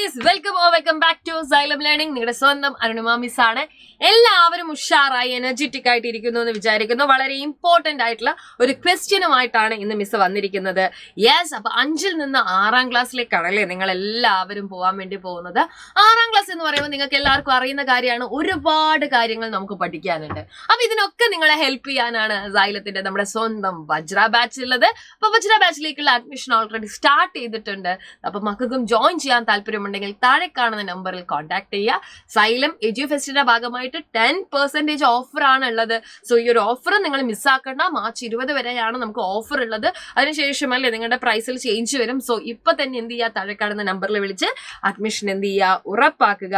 Guys, welcome back to Xylem learning. നിങ്ങളുടെ സ്വന്തം Arunima miss ആണ്. എല്ലാവരും ഉഷാറായി എനർജറ്റിക് ആയിട്ട് ഇരിക്കുന്നു എന്ന് വിചാരിക്കുന്നു. വളരെ ഇമ്പോർട്ടന്റ് ആയിട്ടുള്ള ഒരു ക്വസ്റ്റ്യനുമായിട്ടാണ് ഇന്ന് മിസ് വന്നിരിക്കുന്നത്. യെസ്, അപ്പൊ 5ൽ നിന്ന് 6ാം ക്ലാസ്സിലേക്കാണല്ലേ നിങ്ങൾ എല്ലാവരും പോകാൻ വേണ്ടി പോകുന്നത്. 6ാം ക്ലാസ് എന്ന് പറയുമ്പോൾ നിങ്ങൾക്ക് എല്ലാവർക്കും അറിയുന്ന കാര്യമാണ്. ഒരുപാട് കാര്യങ്ങൾ നമുക്ക് പഠിക്കാനുണ്ട്. അപ്പൊ ഇതിനൊക്കെ നിങ്ങളെ ഹെൽപ്പ് ചെയ്യാനാണ് സൈലത്തിന്റെ നമ്മുടെ സ്വന്തം വജ്ര ബാച്ച് ഉള്ളത്. അപ്പൊ വജ്ര ബാച്ചിലേക്കുള്ള അഡ്മിഷൻ ഓൾറെഡി സ്റ്റാർട്ട് ചെയ്തിട്ടുണ്ട്. അപ്പൊ മക്കൾക്കും ജോയിൻ ചെയ്യാൻ താല്പര്യമുണ്ടെങ്കിൽ താഴെ കാണുന്ന നമ്പറിൽ കോൺടാക്ട് ചെയ്യുക. സൈലം എഡ്യൂ ഫെസ്റ്റിന്റെ ഭാഗമായിട്ട് 10% ഓഫർ ആണ് ഉള്ളത്. സോ ഈ ഒരു ഓഫർ നിങ്ങൾ മിസ്സാക്കണ്ട. മാർച്ച് 20 വരെയാണ് നമുക്ക് ഓഫർ ഉള്ളത്. അതിനുശേഷമല്ലേ നിങ്ങളുടെ പ്രൈസിൽ ചേഞ്ച് വരും. സോ ഇപ്പൊ തന്നെ എന്ത് ചെയ്യുക, താഴെ കാണുന്ന നമ്പറിൽ വിളിച്ച് അഡ്മിഷൻ എന്ത് ചെയ്യുക, ഉറപ്പാക്കുക.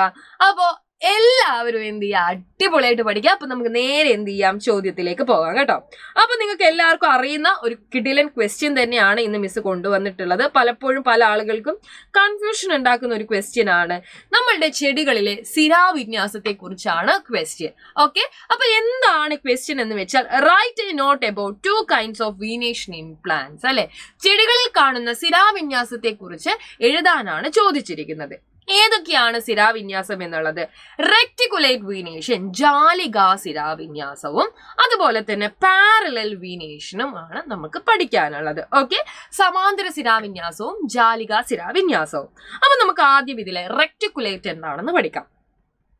അപ്പോ എല്ലാവരും എന്ത് ചെയ്യുക, അടിപൊളിയായിട്ട് പഠിക്കുക. അപ്പൊ നമുക്ക് നേരെ എന്ത് ചെയ്യാം, ചോദ്യത്തിലേക്ക് പോകാം കേട്ടോ. അപ്പൊ നിങ്ങൾക്ക് എല്ലാവർക്കും അറിയുന്ന ഒരു കിടിലൻ ക്വസ്റ്റ്യൻ തന്നെയാണ് ഇന്ന് മിസ് കൊണ്ടുവന്നിട്ടുള്ളത്. പലപ്പോഴും പല ആളുകൾക്കും കൺഫ്യൂഷൻ ഉണ്ടാക്കുന്ന ഒരു ക്വസ്റ്റ്യൻ ആണ്. നമ്മളുടെ ചെടികളിലെ സിരാവിന്യാസത്തെ കുറിച്ചാണ് ക്വസ്റ്റ്യൻ. ഓക്കെ, അപ്പൊ എന്താണ് ക്വസ്റ്റ്യൻ എന്ന് വെച്ചാൽ, write a note about 2 kinds of venation in plants. അല്ലെ, ചെടികളിൽ കാണുന്ന സിരാവിന്യാസത്തെ കുറിച്ച് എഴുതാനാണ് ചോദിച്ചിരിക്കുന്നത്. ഏതൊക്കെയാണ് സിരാവിന്യാസം എന്നുള്ളത്? റെക്ടിക്കുലേറ്റ് വീനേഷൻ, ജാലികാ സിരാവിന്യാസവും അതുപോലെ തന്നെ പാരലൽ വീനേഷനും ആണ് നമുക്ക് പഠിക്കാനുള്ളത്. ഓക്കെ, സമാന്തര സിരാവിന്യാസവും ജാലികാ സിരാവിന്യാസവും. അപ്പൊ നമുക്ക് ആദ്യം ഇതിലെ റെക്ടിക്കുലേറ്റ് എന്താണെന്ന് പഠിക്കാം.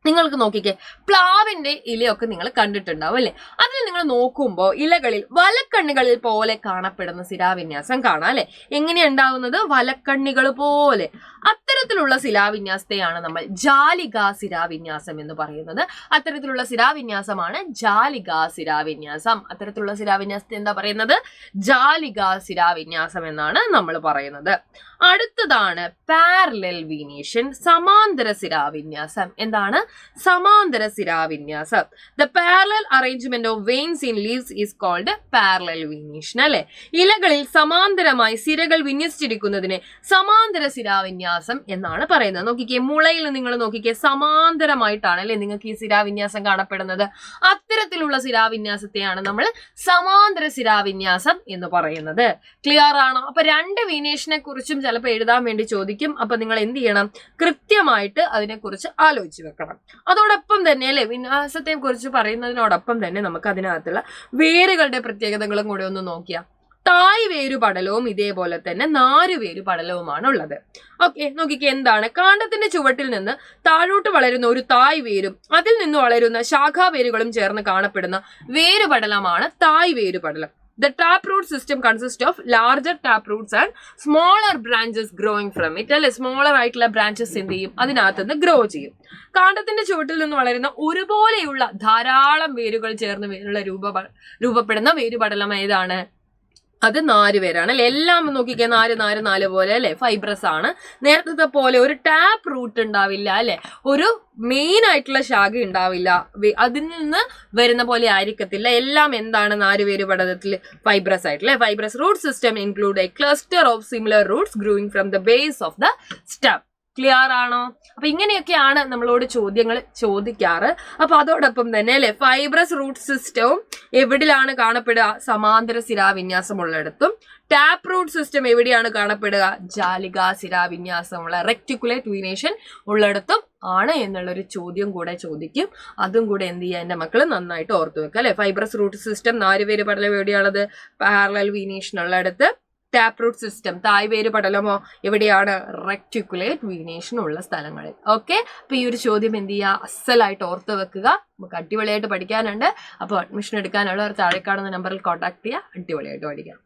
നിങ്ങൾക്ക് നോക്കിക്കേ, പ്ലാവിന്റെ ഇലയൊക്കെ നിങ്ങൾ കണ്ടിട്ടുണ്ടാവും അല്ലെ. അതിൽ നിങ്ങൾ നോക്കുമ്പോൾ ഇലകളിൽ വലക്കണ്ണികളിൽ പോലെ കാണപ്പെടുന്ന സിരാവിന്യാസം കാണാം അല്ലെ. എങ്ങനെയുണ്ടാവുന്നത്? വലക്കണ്ണികൾ പോലെ. അത്തരത്തിലുള്ള ശിലാവിന്യാസത്തെയാണ് നമ്മൾ ജാലികാ സിരാവിന്യാസം എന്ന് പറയുന്നത്. അത്തരത്തിലുള്ള സിരാവിന്യാസമാണ് ജാലികാ സിരാവിന്യാസം. അത്തരത്തിലുള്ള സിരാവിന്യാസത്തെ എന്താ പറയുന്നത്? ജാലികാ സിരാവിന്യാസം എന്നാണ് നമ്മൾ പറയുന്നത്. അടുത്തതാണ് പാരലൽ വീനേഷൻ, സമാന്തര സിരാവിന്യാസം. എന്താണ് സമാന്തര സിരാവിന്യാസം? The parallel arrangement of veins in leaves is called parallel venation അല്ലെ. ഇലകളിൽ സമാന്തരമായി സിരകൾ വിന്യസിച്ചിരിക്കുന്നതിന് സമാന്തര സിരാവിന്യാസം എന്നാണ് പറയുന്നത്. നോക്കിക്കേ, മുളയിൽ നിങ്ങൾ നോക്കിക്കേ, സമാന്തരമായിട്ടാണ് അല്ലെ നിങ്ങൾക്ക് ഈ സിരാവിന്യാസം കാണപ്പെടുന്നത്. അത്തരത്തിലുള്ള സിരാവിന്യാസത്തെയാണ് നമ്മൾ സമാന്തര സിരാവിന്യാസം എന്ന് പറയുന്നത്. ക്ലിയർ ആണോ? അപ്പൊ 2 വീനേഷനെ കുറിച്ചും ചിലപ്പോൾ എഴുതാൻ വേണ്ടി ചോദിക്കും. അപ്പൊ നിങ്ങൾ എന്ത് ചെയ്യണം, കൃത്യമായിട്ട് അതിനെക്കുറിച്ച് ആലോചിച്ച് വെക്കണം. അതോടൊപ്പം തന്നെ അല്ലെ, വിന്യാസത്തെ കുറിച്ച് പറയുന്നതിനോടൊപ്പം തന്നെ നമുക്ക് അതിനകത്തുള്ള വേരുകളുടെ പ്രത്യേകതകളും കൂടെ ഒന്ന് നോക്കിയാൽ, തായ് വേരു പടലവും ഇതേപോലെ തന്നെ നാരുവേരു പടലവുമാണ് ഉള്ളത്. ഓക്കെ, നോക്കിക്കേ, എന്താണ്? കാണ്ഡത്തിന്റെ ചുവട്ടിൽ നിന്ന് താഴോട്ട് വളരുന്ന ഒരു തായ് വേരും അതിൽ നിന്ന് വളരുന്ന ശാഖാവേരുകളും ചേർന്ന് കാണപ്പെടുന്ന വേരുപടലമാണ് തായ് വേരുപടലം. The taproot system consists of larger taproots and smaller branches growing from it. അല്ലെ, സ്മോളർ ആയിട്ടുള്ള ബ്രാഞ്ചസ് എന്ത് ചെയ്യും, അതിനകത്തുനിന്ന് ഗ്രോ ചെയ്യും. കാണ്ഡത്തിന്റെ ചുവട്ടിൽ നിന്ന് വളരുന്ന ഒരുപോലെയുള്ള ധാരാളം വേരുകൾ ചേർന്ന് രൂപപ്പെടുന്ന വേരുപടലം ഏതാണ്? അത് നാരുവേരാണ് അല്ലെ. എല്ലാം നോക്കിക്കേ, നാല് പോലെ അല്ലെ, ഫൈബ്രസ് ആണ്. നേരത്തെ പോലെ ഒരു ടാപ്പ് റൂട്ട് ഉണ്ടാവില്ല അല്ലെ, ഒരു മെയിൻ ആയിട്ടുള്ള ശാഖ ഉണ്ടാവില്ല. അതിൽ നിന്ന് വരുന്ന പോലെ ആയിരിക്കത്തില്ല. എല്ലാം എന്താണ്? നാരുവേരു പടലത്തിൽ ഫൈബ്രസ് ആയിട്ടില്ലേ. Fibrous root system include a cluster of similar roots growing from the base of the stem. Clear ആണോ? അപ്പൊ ഇങ്ങനെയൊക്കെയാണ് നമ്മളോട് ചോദ്യങ്ങൾ ചോദിക്കാറ്. അപ്പൊ അതോടൊപ്പം തന്നെ അല്ലെ, ഫൈബ്രസ് റൂട്ട് സിസ്റ്റവും എവിടെയാണ് കാണപ്പെടുക? സമാന്തര സിരാവിന്യാസമുള്ളിടത്തും. ടാപ്പ് റൂട്ട് സിസ്റ്റം എവിടെയാണ് കാണപ്പെടുക? ജാലികാ സിരാവിന്യാസമുള്ള റെക്ടിക്കുലേറ്റ് വീനേഷൻ ഉള്ളിടത്തും ആണ് എന്നുള്ളൊരു ചോദ്യം കൂടെ ചോദിക്കും. അതും കൂടെ എന്ത് ചെയ്യുക, എന്റെ മക്കൾ നന്നായിട്ട് ഓർത്തു വെക്കുക അല്ലെ. ഫൈബ്രസ് റൂട്ട് സിസ്റ്റം, നാരുവേര് പടലം എവിടെയാണത്? പാരലൽ വീനേഷൻ ഉള്ളിടത്ത്. ടാപ്പ് റൂട്ട് സിസ്റ്റം, തായ്വേര് പടലമോ എവിടെയാണ്? റെക്ടിക്കുലേറ്റ് വീനേഷൻ ഉള്ള സ്ഥലങ്ങളിൽ. ഓക്കെ, അപ്പൊ ഈ ഒരു ചോദ്യം എന്ത് ചെയ്യുക, അസലായിട്ട് ഓർത്ത് വെക്കുക. നമുക്ക് അടിപൊളിയായിട്ട് പഠിക്കാനുണ്ട്. അപ്പോൾ അഡ്മിഷൻ എടുക്കാനുള്ളവർ താഴെ കാണുന്ന നമ്പറിൽ കോൺടാക്ട് ചെയ്യുക. അടിപൊളിയായിട്ട് പഠിക്കാം.